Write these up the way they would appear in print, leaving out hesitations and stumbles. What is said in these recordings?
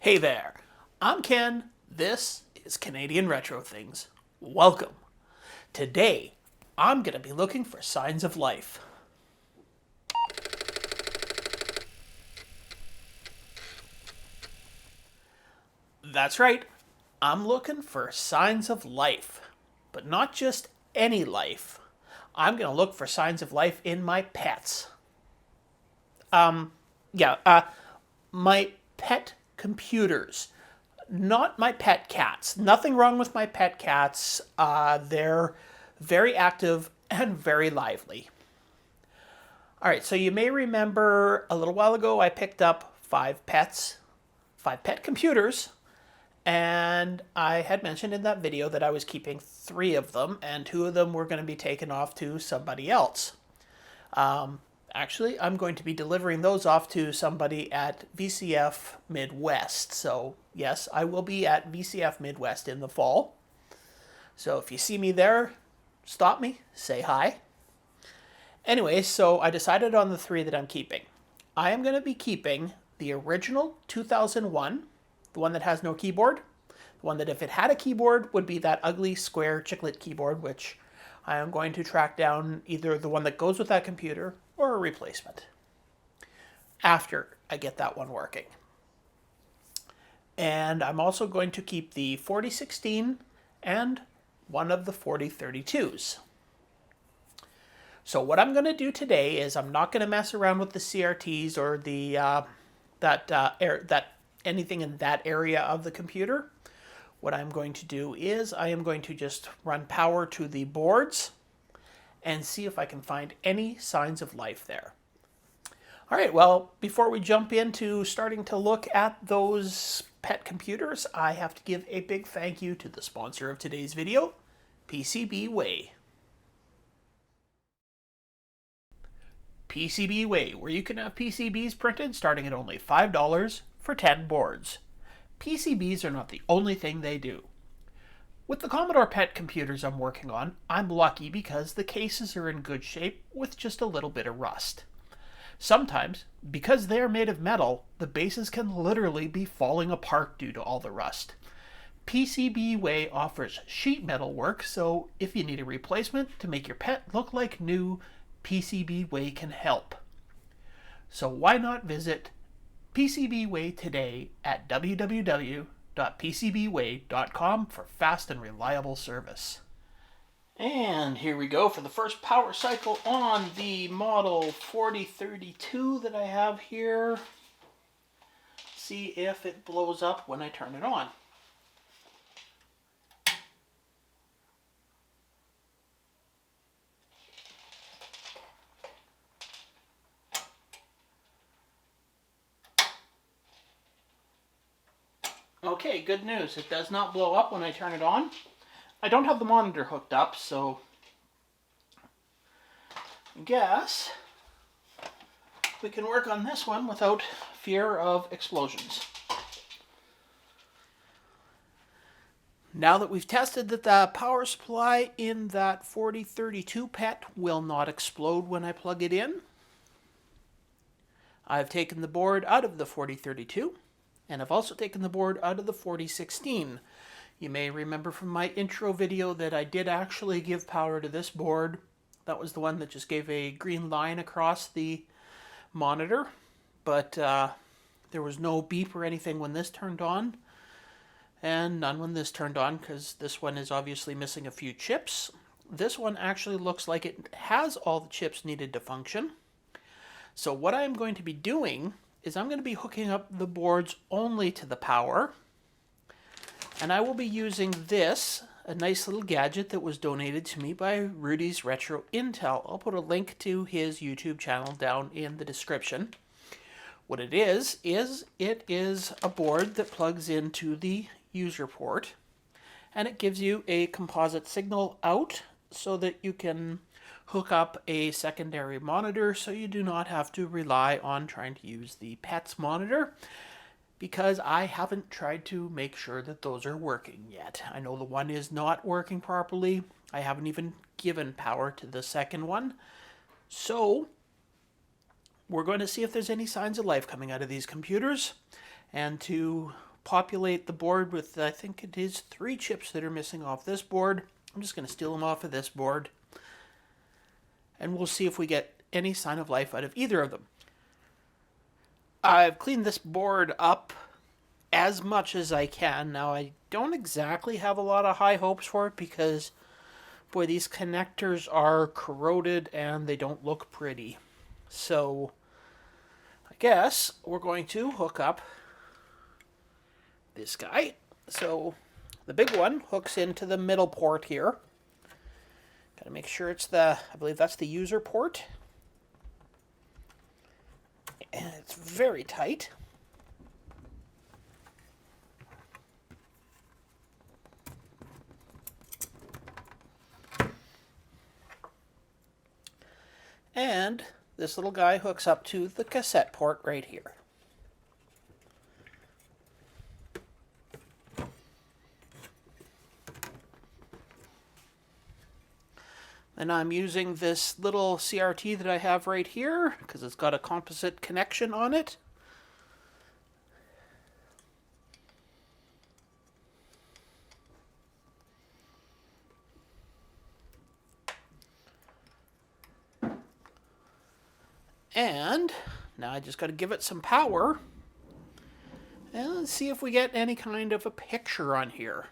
Hey there, I'm Ken. This is Canadian Retro Things. Welcome. Today, I'm going to be looking for signs of life. That's right, I'm looking for signs of life. But not just any life. I'm going to look for signs of life in my pets. Yeah, my pet computers. Not my pet cats. Nothing wrong with my pet cats. They're very active and very lively. All right, so you may remember a little while ago I picked up five pet computers, and I had mentioned in that video that I was keeping three of them, and two of them were going to be taken off to somebody else. Actually, I'm going to be delivering those off to somebody at VCF Midwest. So, yes, I will be at VCF Midwest in the fall. So, if you see me there, stop me, say hi. Anyway, so I decided on the three that I'm keeping. I am going to be keeping the original 2001, the one that has no keyboard. The one that, if it had a keyboard, would be that ugly square chiclet keyboard, which I am going to track down either the one that goes with that computer or a replacement after I get that one working. And I'm also going to keep the 4016 and one of the 4032s. So what I'm going to do today is I'm not going to mess around with the CRTs or the anything in that area of the computer. What I'm going to do is I am going to just run power to the boards and see if I can find any signs of life there. All right, well, before we jump into starting to look at those pet computers, I have to give a big thank you to the sponsor of today's video, PCBWay. PCBWay, where you can have PCBs printed starting at only $5 for 10 boards. PCBs are not the only thing they do. With the Commodore PET computers I'm working on, I'm lucky because the cases are in good shape with just a little bit of rust. Sometimes, because they are made of metal, the bases can literally be falling apart due to all the rust. PCBWay offers sheet metal work, so if you need a replacement to make your pet look like new, PCBWay can help. So why not visit PCBWay today at www.pcbway.com for fast and reliable service. And here we go for the first power cycle on the model 4032 that I have here. See if it blows up when I turn it on. Okay, good news. It does not blow up when I turn it on. I don't have the monitor hooked up, so I guess we can work on this one without fear of explosions. Now that we've tested that the power supply in that 4032 PET will not explode when I plug it in, I've taken the board out of the 4032. And I've also taken the board out of the 4016. You may remember from my intro video that I did actually give power to this board. That was the one that just gave a green line across the monitor. But there was no beep or anything when this turned on. And none when this turned on, because this one is obviously missing a few chips. This one actually looks like it has all the chips needed to function. So what I'm going to be doing is I'm going to be hooking up the boards only to the power. And I will be using this, a nice little gadget that was donated to me by Rudy's Retro Intel. I'll put a link to his YouTube channel down in the description. What it is it is a board that plugs into the user port, and it gives you a composite signal out so that you can hook up a secondary monitor so you do not have to rely on trying to use the PET's monitor, because I haven't tried to make sure that those are working yet. I know the one is not working properly. I haven't even given power to the second one. So we're going to see if there's any signs of life coming out of these computers. And to populate the board with, I think it is 3 chips that are missing off this board. I'm just going to steal them off of this board. And we'll see if we get any sign of life out of either of them. I've cleaned this board up as much as I can. Now, I don't exactly have a lot of high hopes for it because, boy, these connectors are corroded and they don't look pretty. So, I guess we're going to hook up this guy. So, the big one hooks into the middle port here. Got to make sure it's I believe that's the user port. And it's very tight. And this little guy hooks up to the cassette port right here. And I'm using this little CRT that I have right here because it's got a composite connection on it. And now I just got to give it some power and let's see if we get any kind of a picture on here.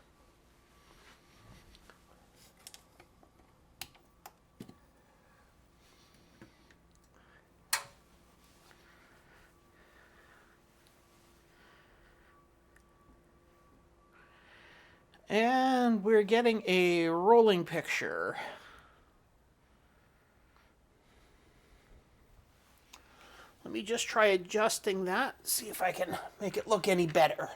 And we're getting a rolling picture. Let me just try adjusting that, see if I can make it look any better.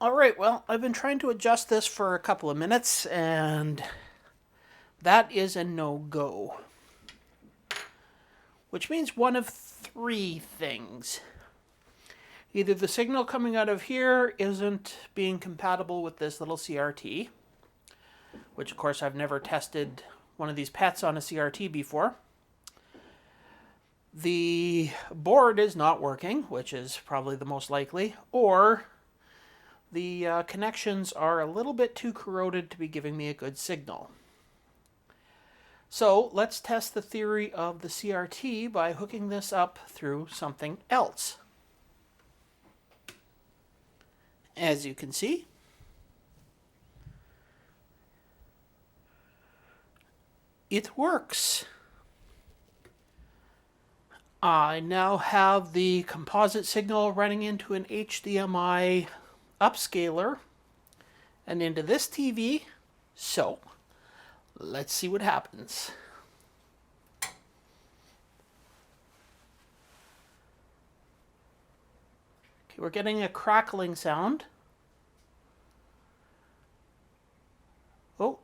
Alright, well, I've been trying to adjust this for a couple of minutes, and that is a no-go. Which means one of 3 things. Either the signal coming out of here isn't being compatible with this little CRT, which of course I've never tested one of these pets on a CRT before. The board is not working, which is probably the most likely, or the connections are a little bit too corroded to be giving me a good signal. So let's test the theory of the CRT by hooking this up through something else. As you can see, it works. I now have the composite signal running into an HDMI upscaler and into this TV, so let's see what happens. Okay, we're getting a crackling sound. Oh.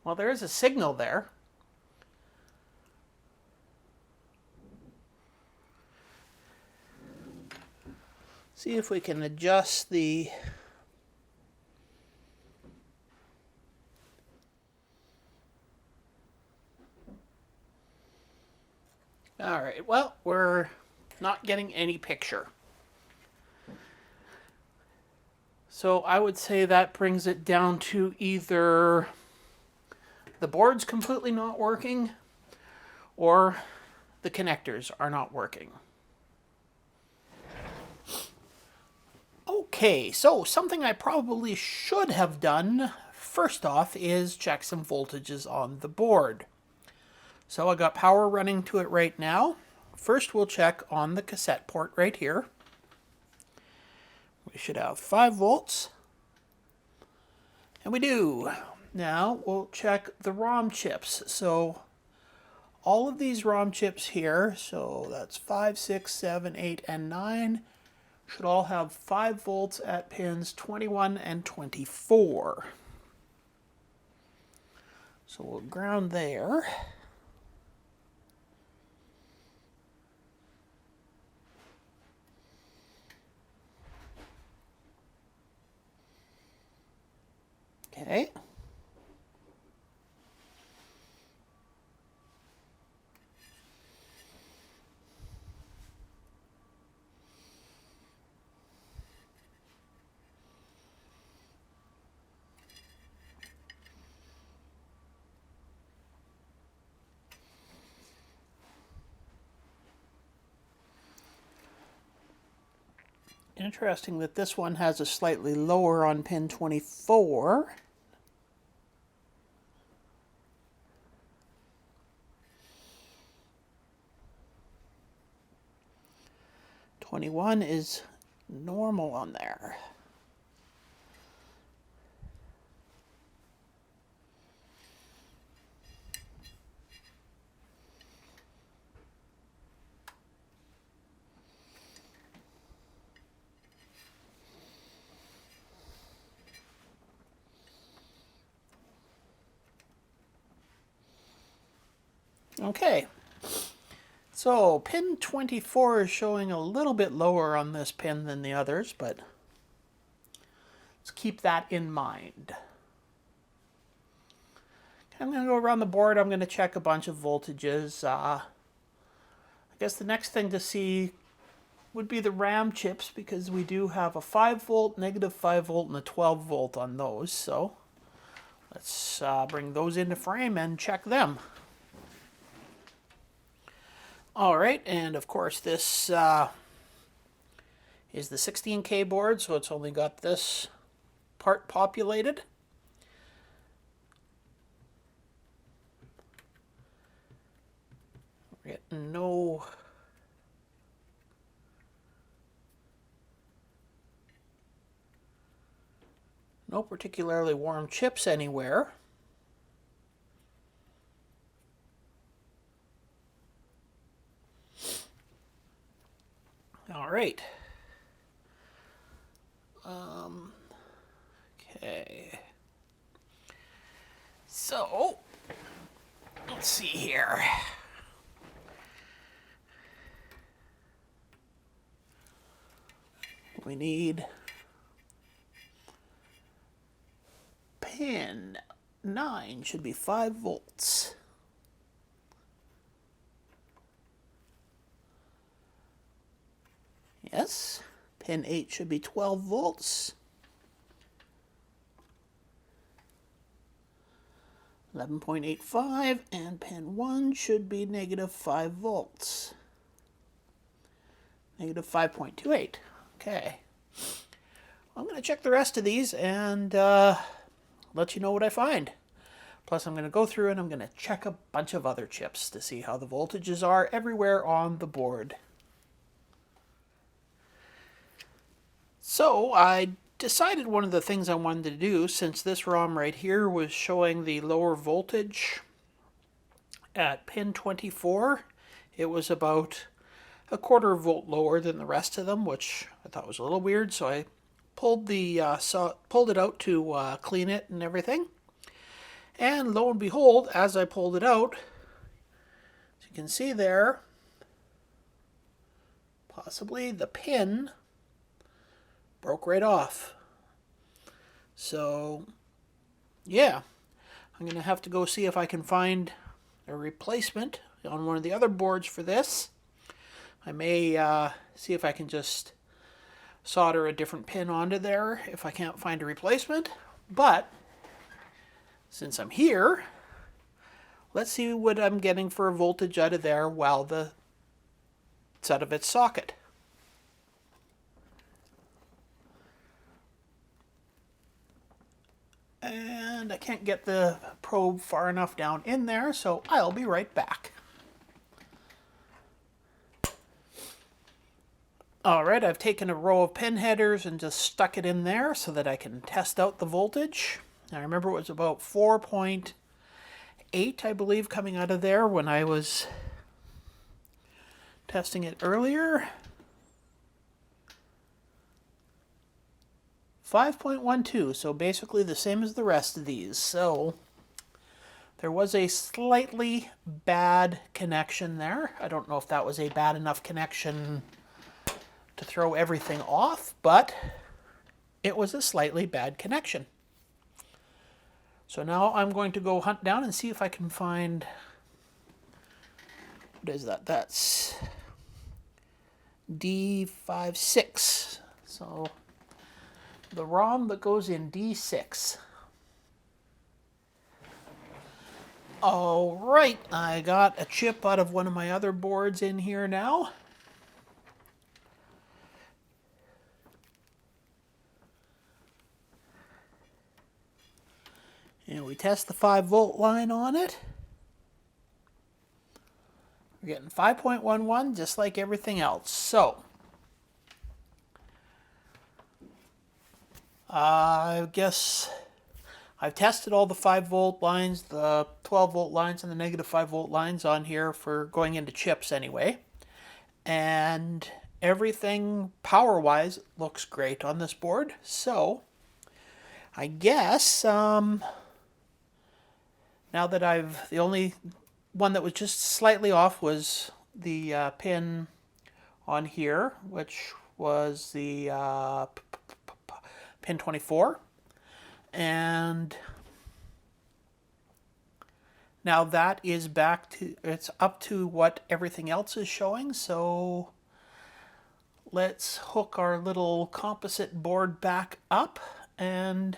Well, there is a signal there. See if we can adjust the all right, well, we're not getting any picture. So I would say that brings it down to either the board's completely not working or the connectors are not working. Okay, so something I probably should have done first off is check some voltages on the board. So I got power running to it right now. First we'll check on the cassette port right here. We should have 5 volts. And we do. Now we'll check the ROM chips. So all of these ROM chips here, so that's 5, 6, 7, 8, and 9, should all have 5 volts at pins 21 and 24. So we'll ground there. Okay. Interesting that this one has a slightly lower on pin 24. 21 is normal on there. Okay, so pin 24 is showing a little bit lower on this pin than the others, but let's keep that in mind. I'm going to go around the board. I'm going to check a bunch of voltages. I guess the next thing to see would be the RAM chips, because we do have a 5 volt, negative 5 volt, and a 12 volt on those. So let's bring those into frame and check them. All right, and of course this is the 16K board, so it's only got this part populated. We're getting no particularly warm chips anywhere. All right. Okay. So, let's see here. We need pin 9 should be 5 volts. Yes, pin 8 should be 12 volts. 11.85, and pin 1 should be negative 5 volts. Negative 5.28. Okay. I'm going to check the rest of these and let you know what I find. Plus, I'm going to go through and I'm going to check a bunch of other chips to see how the voltages are everywhere on the board. So I decided one of the things I wanted to do, since this ROM right here was showing the lower voltage at pin 24, it was about a quarter volt lower than the rest of them, which I thought was a little weird. So I pulled it out to clean it and everything. And lo and behold, as I pulled it out, as you can see there, possibly the pin broke right off. So, yeah, I'm going to have to go see if I can find a replacement on one of the other boards for this. I may see if I can just solder a different pin onto there if I can't find a replacement. But since I'm here, let's see what I'm getting for a voltage out of there while it's out of its socket. And I can't get the probe far enough down in there, so I'll be right back. Alright, I've taken a row of pin headers and just stuck it in there so that I can test out the voltage. I remember it was about 4.8, I believe, coming out of there when I was testing it earlier. 5.12, so basically the same as the rest of these. So there was a slightly bad connection there. I don't know if that was a bad enough connection to throw everything off, but it was a slightly bad connection. So now I'm going to go hunt down and see if I can find, what is that? That's D56. So the ROM that goes in D6. All right, I got a chip out of one of my other boards in here now. And we test the 5-volt line on it. We're getting 5.11 just like everything else. So I guess I've tested all the 5-volt lines, the 12-volt lines, and the negative 5-volt lines on here for going into chips anyway. And everything power-wise looks great on this board. So I guess now that the only one that was just slightly off was the pin on here, which was the pin 24. And now that is back to, it's up to what everything else is showing. So let's hook our little composite board back up and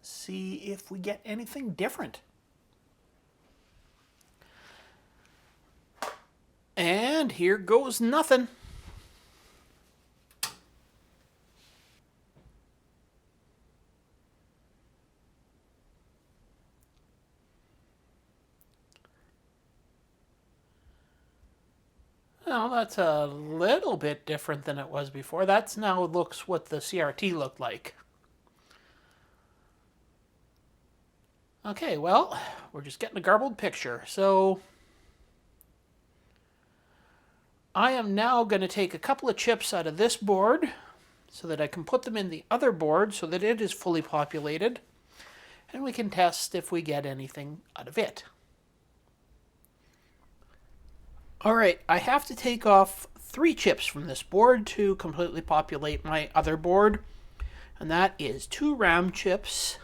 see if we get anything different. And here goes nothing. Well, that's a little bit different than it was before. That's now looks what the CRT looked like. Okay, well, we're just getting a garbled picture. So I am now going to take a couple of chips out of this board so that I can put them in the other board so that it is fully populated. And we can test if we get anything out of it. All right, I have to take off 3 chips from this board to completely populate my other board. And that is 2 RAM chips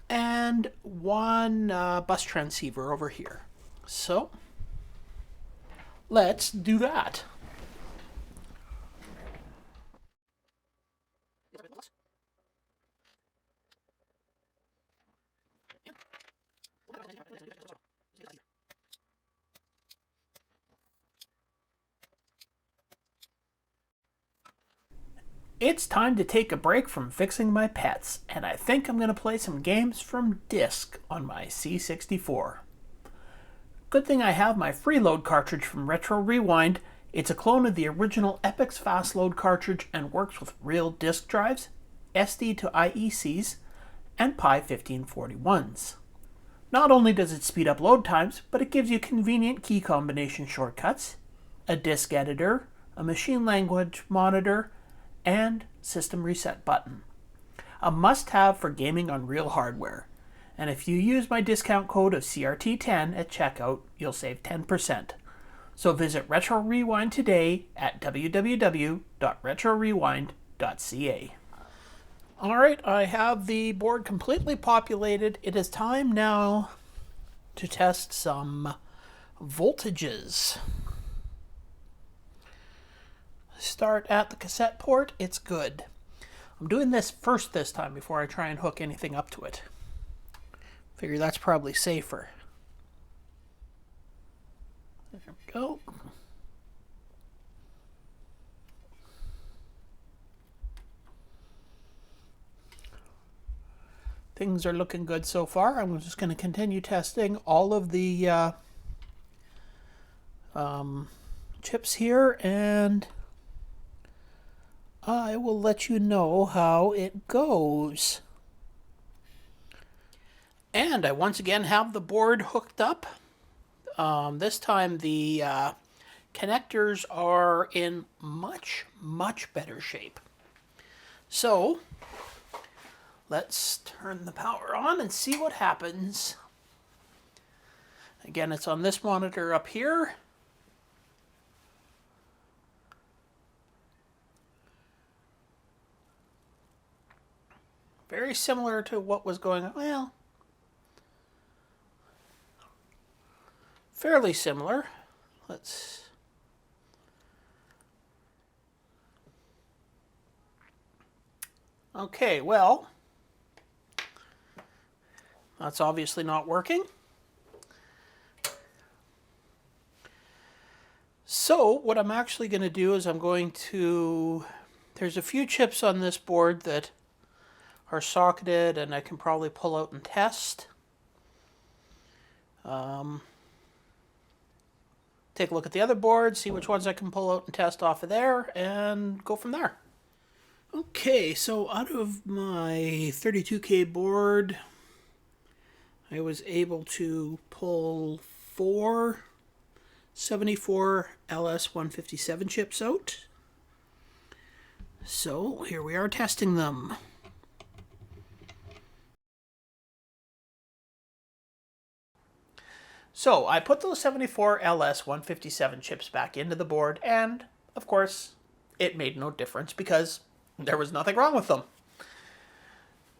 and 1 bus transceiver over here. So let's do that. It's time to take a break from fixing my pets, and I think I'm going to play some games from disk on my C64. Good thing I have my freeload cartridge from Retro Rewind. It's a clone of the original Epix Fastload cartridge and works with real disk drives, SD to IECs, and Pi 1541s. Not only does it speed up load times, but it gives you convenient key combination shortcuts, a disk editor, a machine language monitor, and system reset button. A must-have for gaming on real hardware. And if you use my discount code of CRT10 at checkout, you'll save 10%. So visit Retro Rewind today at www.retrorewind.ca. Alright, I have the board completely populated. It is time now to test some voltages. Start at the cassette port, it's good. I'm doing this first this time before I try and hook anything up to it. Figure that's probably safer. There we go. Things are looking good so far. I'm just going to continue testing all of the chips here, and I will let you know how it goes. And I once again have the board hooked up. This time the connectors are in much better shape. So let's turn the power on and see what happens. Again, it's on this monitor up here. Very similar to what was going on. Well, fairly similar. Okay, well, that's obviously not working. So what I'm actually going to do is there's a few chips on this board that are socketed and I can probably pull out and test. Take a look at the other board, see which ones I can pull out and test off of there, and go from there. Okay, so out of my 32K board, I was able to pull 4 74 LS157 chips out. So here we are testing them. So I put those 74 LS157 chips back into the board, and of course it made no difference because there was nothing wrong with them.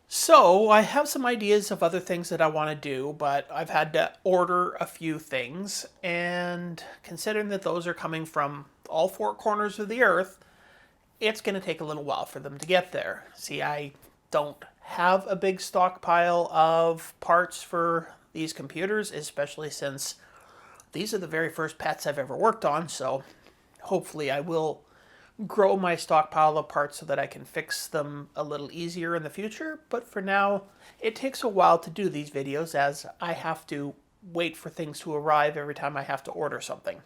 So I have some ideas of other things that I want to do, but I've had to order a few things, and considering that those are coming from all 4 corners of the earth, it's going to take a little while for them to get there. See, I don't have a big stockpile of parts for these computers, especially since these are the very first pets I've ever worked on, so hopefully I will grow my stockpile of parts so that I can fix them a little easier in the future. But for now, it takes a while to do these videos as I have to wait for things to arrive every time I have to order something.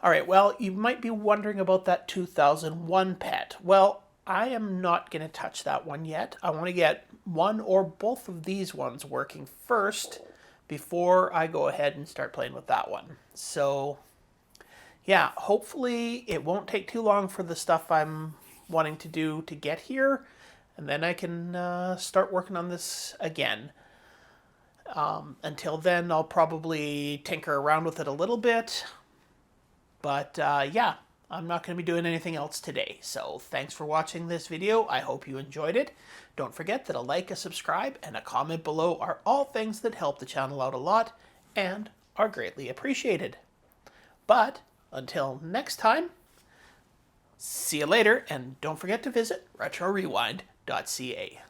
Alright, well, you might be wondering about that 2001 pet. Well, I am not going to touch that one yet. I want to get one or both of these ones working first before I go ahead and start playing with that one. So yeah, hopefully it won't take too long for the stuff I'm wanting to do to get here, and then I can start working on this again. Until then, I'll probably tinker around with it a little bit, but yeah, I'm not going to be doing anything else today. So thanks for watching this video. I hope you enjoyed it. Don't forget that a like, a subscribe, and a comment below are all things that help the channel out a lot and are greatly appreciated. But until next time, see you later, and don't forget to visit retrorewind.ca.